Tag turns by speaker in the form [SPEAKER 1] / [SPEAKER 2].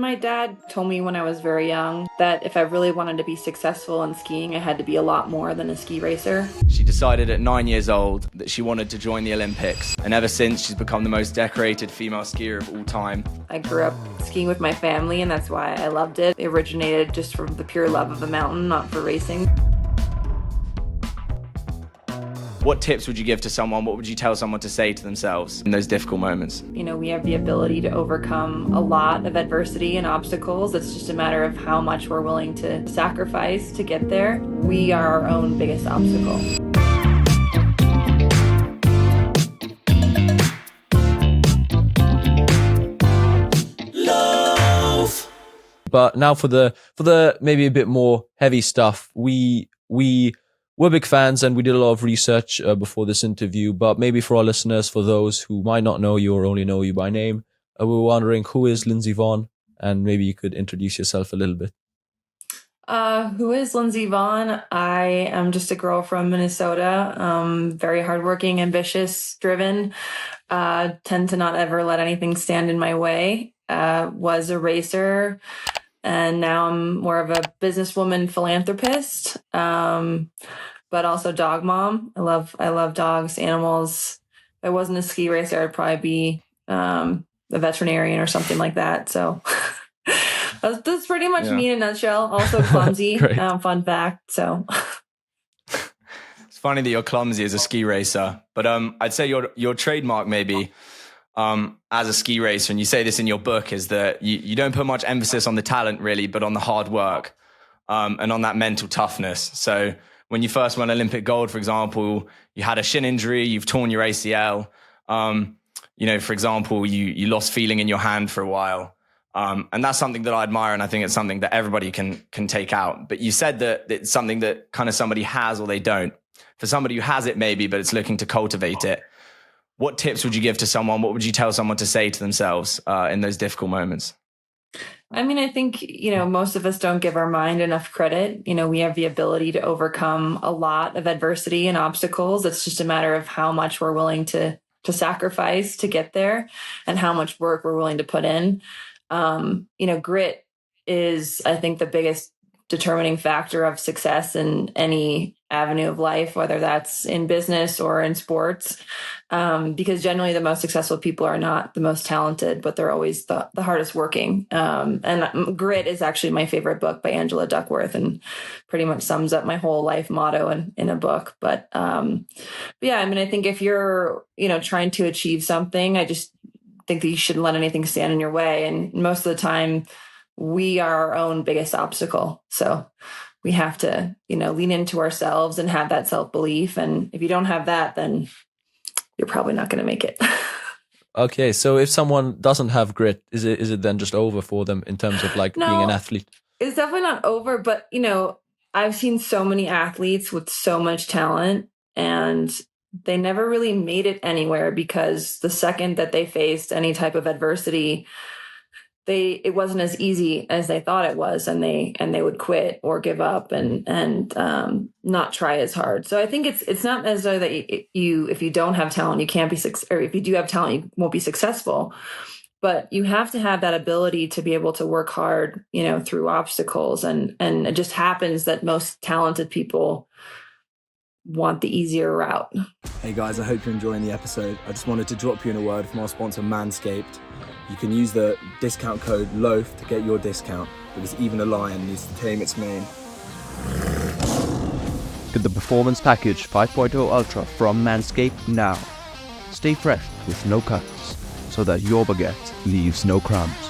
[SPEAKER 1] My dad told me when I was very young that if I really wanted to be successful in skiing, I had to be a lot more than a ski racer.
[SPEAKER 2] She decided at 9 years old that she wanted to join the Olympics, and ever since she's become the most decorated female skier of all time.
[SPEAKER 1] I grew up skiing with my family, and that's why I loved it. It originated just from the pure love of the mountain, not for racing.
[SPEAKER 2] What tips would you give to someone? What would you tell someone to say to themselves in those difficult moments?
[SPEAKER 1] You know, we have the ability to overcome a lot of adversity and obstacles. It's just a matter of how much we're willing to sacrifice to get there. We are our own biggest obstacle.
[SPEAKER 3] But now for the maybe a bit more heavy stuff, we're big fans and we did a lot of research before this interview. But maybe for our listeners, for those who might not know you or only know you by name, we were wondering, who is Lindsey Vonn? And maybe you could introduce yourself a little bit.
[SPEAKER 1] Who is Lindsey Vonn? I am just a girl from Minnesota, very hardworking, ambitious, driven, tend to not ever let anything stand in my way, was a racer, and now I'm more of a businesswoman, philanthropist, but also dog mom. I love dogs, animals. If I wasn't a ski racer, I'd probably be a veterinarian or something like that. So that's pretty much me in a nutshell. Also clumsy, fun fact. So
[SPEAKER 2] it's funny that you're clumsy as a ski racer, but I'd say your trademark maybe as a ski racer, and you say this in your book, is that you don't put much emphasis on the talent really, but on the hard work and on that mental toughness. So when you first won Olympic gold, for example, you had a shin injury, you've torn your ACL. For example, you lost feeling in your hand for a while. And that's something that I admire, and I think it's something that everybody can take out. But you said that it's something that kind of somebody has or they don't. For somebody who has it maybe, but it's looking to cultivate it, what tips would you give to someone? What would you tell someone to say to themselves in those difficult moments?
[SPEAKER 1] I mean, I think, most of us don't give our mind enough credit. We have the ability to overcome a lot of adversity and obstacles. It's just a matter of how much we're willing to sacrifice to get there and how much work we're willing to put in. Grit is, I think, the biggest determining factor of success in any avenue of life, whether that's in business or in sports, because generally the most successful people are not the most talented, but they're always the hardest working. And Grit is actually my favorite book by Angela Duckworth, and pretty much sums up my whole life motto in a book. But yeah, I mean, I think if you're, trying to achieve something, I just think that you shouldn't let anything stand in your way. And most of the time, we are our own biggest obstacle. So we have to, lean into ourselves and have that self-belief. And if you don't have that, then you're probably not going to make it.
[SPEAKER 3] Okay, so if someone doesn't have grit, is it then just over for them in terms of being an athlete?
[SPEAKER 1] It's definitely not over, but I've seen so many athletes with so much talent, and they never really made it anywhere because the second that they faced any type of adversity, it wasn't as easy as they thought it was, and they would quit or give up and not try as hard. So I think it's not necessarily that if you don't have talent, you can't be or if you do have talent, you won't be successful. But you have to have that ability to be able to work hard, through obstacles, and it just happens that most talented people want the easier route.
[SPEAKER 4] Hey guys, I hope you're enjoying the episode. I just wanted to drop you in a word from our sponsor Manscaped. You can use the discount code LOAF to get your discount, because even a lion needs to tame its mane.
[SPEAKER 5] Get the Performance Package 5.0 Ultra from Manscaped now. Stay fresh with no cuts, so that your baguette leaves no crumbs.